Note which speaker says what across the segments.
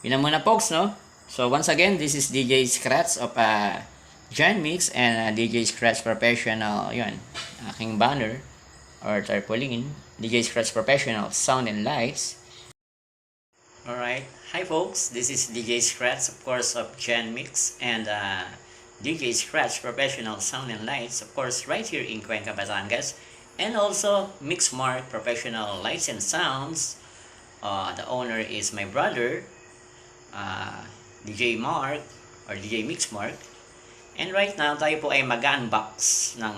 Speaker 1: Yun na muna folks, no? So once again, this is DJ Scratch of John Mix and DJ Scratch Professional, yun, aking banner or tarpaulin, DJ Scratch Professional Sound and Lights. Alright, hi folks, this is DJ Scratch, of course, of John Mix and DJ Scratch Professional Sound and Lights, of course, right here in Cuenca, Batangas, and also Mixmark Professional Lights and Sounds. The owner is my brother, DJ Mark or DJ Mixmark. And right now, tayo po ay mag-unbox ng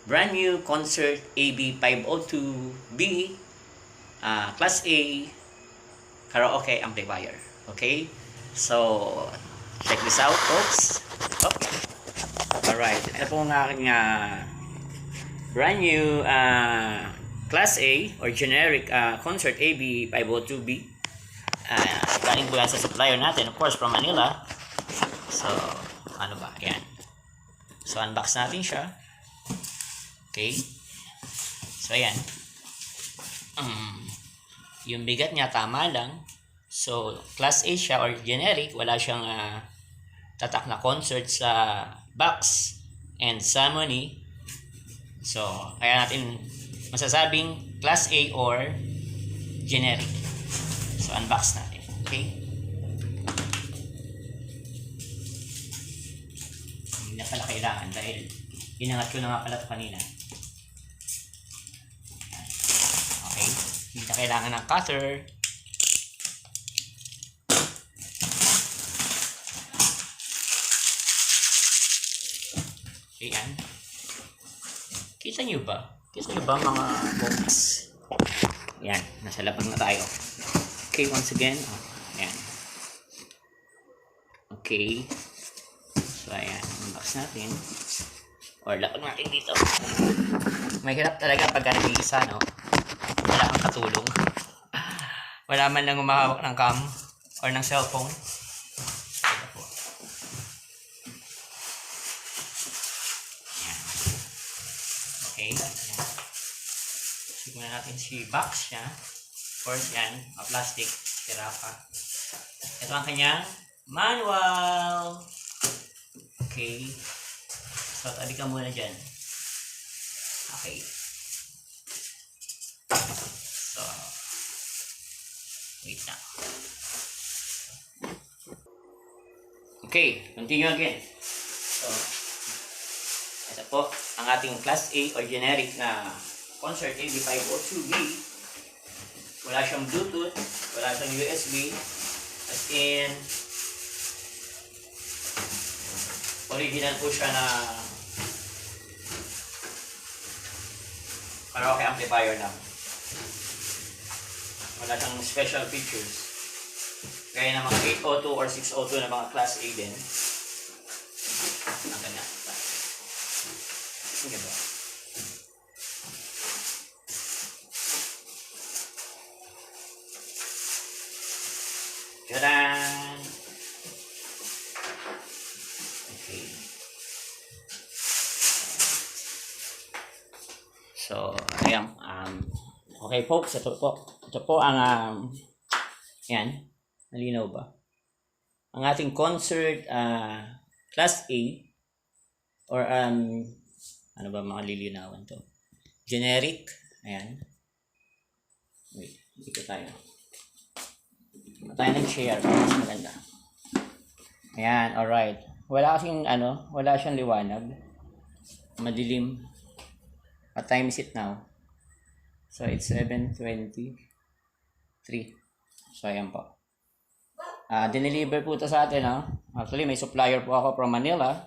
Speaker 1: brand new Konzert AV-502B Class A Karaoke Amplifier. Okay? So, check this out, folks. Alright, ito po ang aking brand new Class A or generic Konzert AV-502B. Galing po yan sa supplier natin, of course, from Manila. So, ano ba? Yan. So, unbox natin siya. Okay. So, ayan. Yung bigat niya, tama lang. So, Class A siya or generic. Wala siyang tatak na concert sa box and ceremony. So, kaya natin masasabing Class A or generic. So, unbox natin. Okay? Hindi na pala kailangan dahil inangat ko na nga pala ito kanina. Okay? Hindi na kailangan ng cutter. Ayan. Kita nyo ba? Kita nyo ba mga folks? Ayan. Nasa labang na tayo. Okay, once again. Ayan. Okay. So, ayan. Unbox natin. Or lapag natin dito. May hirap talaga pagka nag-iisa, no? Wala kang katulong. Wala man lang umahawak ng cam or ng cellphone. Ayan. Okay. Ayan. Signan natin si box niya. Of course, yan. Plastic. Tira pa. Ito ang kanyang manual. Okay. So, tabi ka muna dyan. Okay. So, wait na. Okay. Continue again. So, ito po ang ating Class A or generic na Konzert AV-502B. Wala siyang Bluetooth, wala siyang USB, as in original po siya na karaoke amplifier lang. Wala siyang special features. Gaya ng mga 802 or 602 na mga Class A din. Ang ganda. Ang ganda. Tadaan! Okay. So, ayan. Okay folks, ito po ang yan. Malinaw ba? Ang ating Konzert Class A or ano ba mga lilinawan to? Generic. Ayan. Wait, dito tayo. Tayo nag-share para mas maganda. Ayan, alright. Wala kasing wala siyang liwanag. Madilim. What time is it now? So, it's 7:23. So, ayan po. Dineliver po ito sa atin, no? Actually, may supplier po ako from Manila.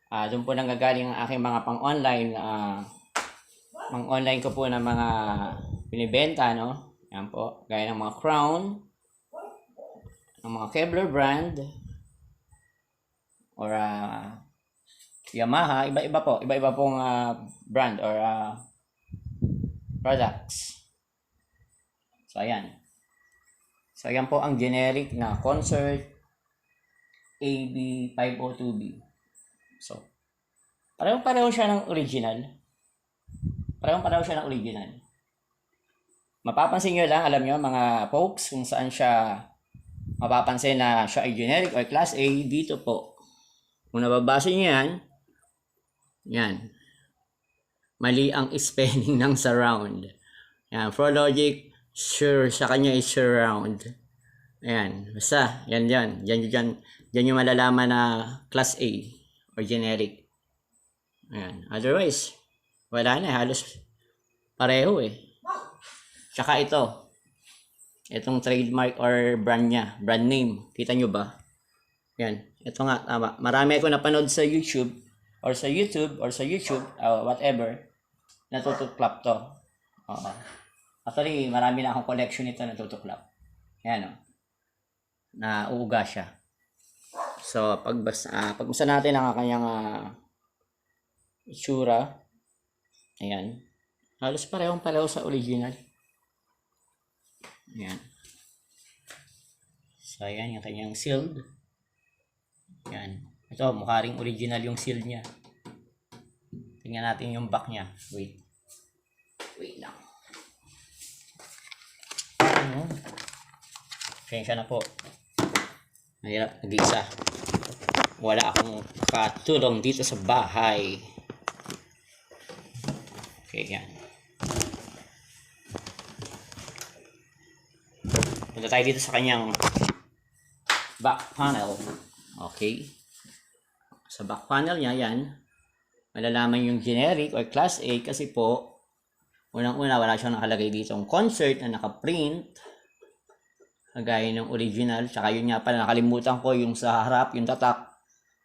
Speaker 1: Doon po nanggagaling ang aking mga pang-online. Pang-online ko po ng mga binibenta, no? Ayan po. Gaya ng mga crown, ng mga Kevlar brand, or Yamaha, iba-iba pong brand or products. So, ayan. So, ayan po ang generic na Konzert AV-502B. So, pareho siya ng original. Pareho siya ng original. Mapapansin nyo lang, alam nyo, mga folks, kung saan siya mapapansin na siya ay generic or class A dito po. Kung nababasa niyo yan, mali ang spelling ng surround. Yan, for logic, sure, sa kanya is surround. Ayan, basta, yan, yung malalaman na class A or generic. Ayan, otherwise, wala na, halos pareho eh. Tsaka itong trademark or brand niya, brand name, kita nyo ba? Yan, ito nga, tama. Marami ako napanood sa YouTube, whatever, natutuklap to. Actually, marami na akong collection nito na tutuklap. Yan, nauuga siya. So, pagbasa natin ang kanyang itsura. Ayan. Halos pareho sa original. Ayan. So, ayan yung kanyang sealed. Ayan. Ito, mukha ring original yung sealed niya. Tingnan natin yung back niya. Wait lang. Pasensya na po. Mahirap nag-isa. Wala akong katulong dito sa bahay. Okay, yan. Punta tayo dito sa kanyang back panel. Okay. Sa back panel niya, yan. Malalaman yung generic or class A kasi po, unang-una, wala siyang nakalagay dito ang concert na nakaprint. Kagaya ng original. Tsaka yun nga pala, nakalimutan ko yung sa harap, yung tatak.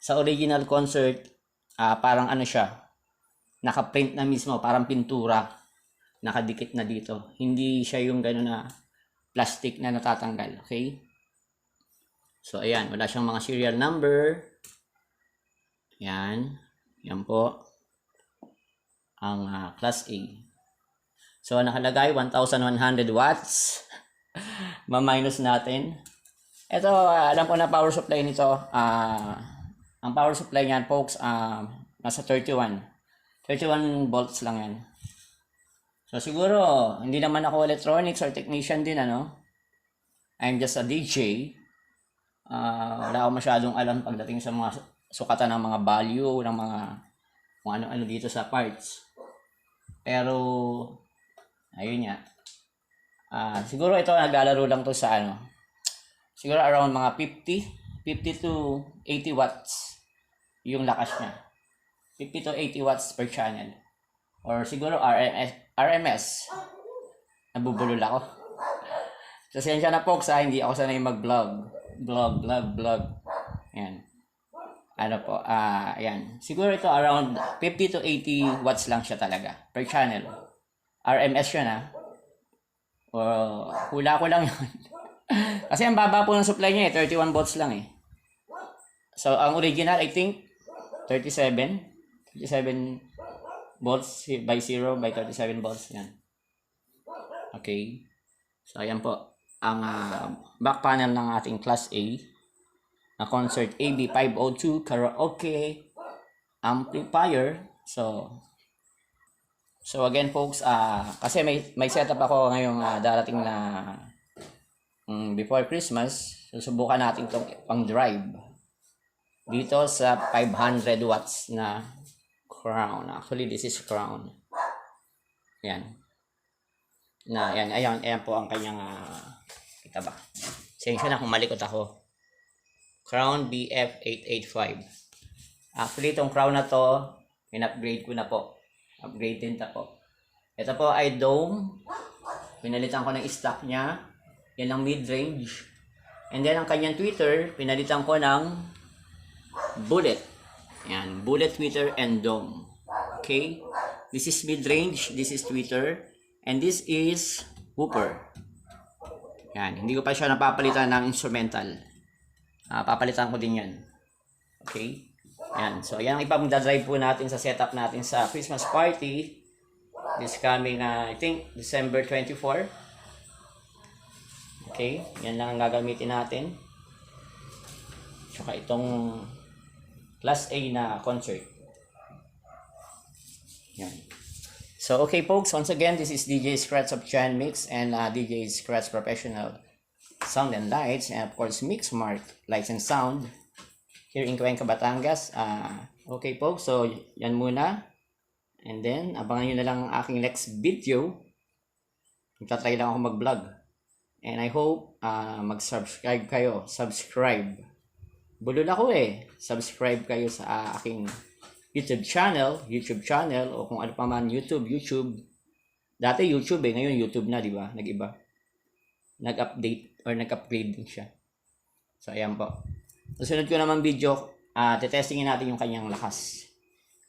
Speaker 1: Sa original concert, parang ano siya, nakaprint na mismo, parang pintura. Nakadikit na dito. Hindi siya yung gano'n na plastic na natatanggal. Okay? So, ayan. Wala siyang mga serial number. Yan. Yan po. Ang class A. So, nakalagay 1,100 watts. Ma-minus natin. Ito, alam ko na power supply nito. Ang power supply niyan, folks, nasa 31 volts lang yan. So, siguro, hindi naman ako electronics or technician din, I'm just a DJ. Wala ako masyadong alam pagdating sa mga sukatan ng mga value, ng mga kung ano-ano dito sa parts. Pero, ayun nga. Siguro ito naglalaro lang to sa siguro around mga 50 to 80 watts yung lakas niya. 50 to 80 watts per channel. Or siguro RMS. Nabubulol ako. Pasensya na folks, hindi ako sanay mag-vlog. Vlog. Yan. Yan. Siguro ito around 50 to 80 watts lang siya talaga per channel. RMS siya hula ko lang yun. Kasi ang baba po ng supply niya 31 volts lang eh. So, ang original, I think, 37 volts by 0 by 37 volts. Yan. Okay. So, ayan po. Ang back panel ng ating Class A na Konzert AV-502 Karaoke Amplifier. So again folks, kasi may setup ako ngayong darating na before Christmas. Susubukan natin itong pang drive dito sa 500 watts na crown. Actually, this is crown. Yan. Ayan po ang kanyang kita ba? Sensya na kung malikot ako. Crown BF885. Actually, itong crown na to, in-upgrade ko na po. Upgrade din po. Ito po ay dome. Pinalitan ko ng stock niya. Yan ang mid-range. And then ang kanyang tweeter, pinalitan ko ng bullet. Yan, bullet, tweeter, and dome. Okay? This is mid-range, this is tweeter, and this is whooper. Yan, hindi ko pa siya napapalitan ng instrumental. Papalitan ko din yan. Okay? Yan. So, yan ang ipag-drive po natin sa setup natin sa Christmas party. This coming, I think, December 24. Okay? Yan lang ang gagamitin natin. Tsaka itong Class A na concert. Yan. So, okay folks. Once again, this is DJ Scratch of Chan Mix and DJ Scratch Professional. Sound and Lights, and of course Mixmark Lights and Sound here in Cuenca, Batangas. Okay folks, so yan muna. And then, abangan nyo na lang ang aking next video. Magtatry lang ako mag-vlog. And I hope mag-subscribe kayo. Subscribe. Bulol ako eh. Subscribe kayo sa aking YouTube channel, o kung ano pa man, YouTube. Dati YouTube eh, ngayon YouTube na, di ba? Nag-iba. Nag-update or nag-upgrade din siya. So, ayan po. Susunod ko naman video, tetestingin natin yung kanyang lakas.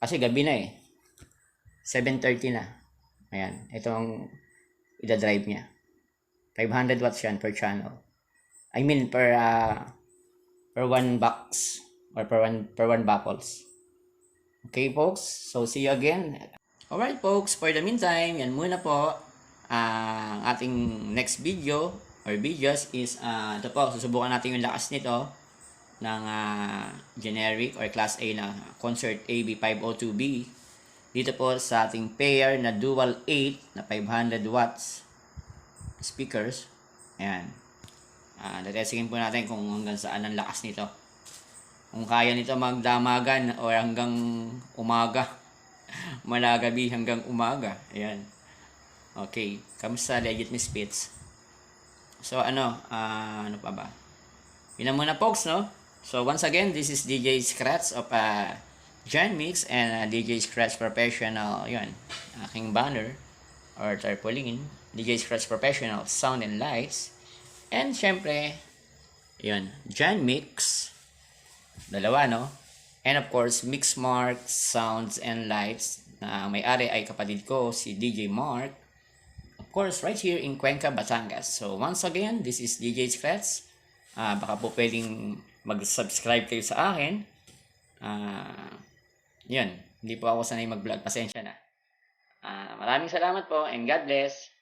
Speaker 1: Kasi gabi na eh. 7:30 na. Ayan, itong ida-drive niya. 500 watts yan per channel. I mean per one box or per one baffles. Okay folks, so see you again. Alright folks, for the meantime, yan muna po ang ating next video or videos is ito po, susubukan natin yung lakas nito ng generic or class A na Konzert AV-502B dito po sa ating pair na dual 8 na 500 watts speakers. Ayan. Tetestingin po natin kung hanggang saan ang lakas nito. Kung kaya nito magdamagan o hanggang umaga. Mula gabi hanggang umaga. Ayan. Okay. Kamusta legit misfits? So ano pa ba? Yun na muna folks, no? So once again, this is DJ Scratch of Jan Mix and DJ Scratch Professional, yun, aking banner or tarpaulin, DJ Scratch Professional Sound and Lights, and syempre, yun, Jan Mix, dalawa, no? And of course, Mixmark Sounds and Lights, na may-ari ay kapatid ko, si DJ Mark, of course, right here in Cuenca, Batangas. So once again, this is DJ Scratch. Baka po pwedeng mag-subscribe kayo sa akin. Yun, hindi po ako sanay mag-vlog. Pasensya na. Maraming salamat po and God bless.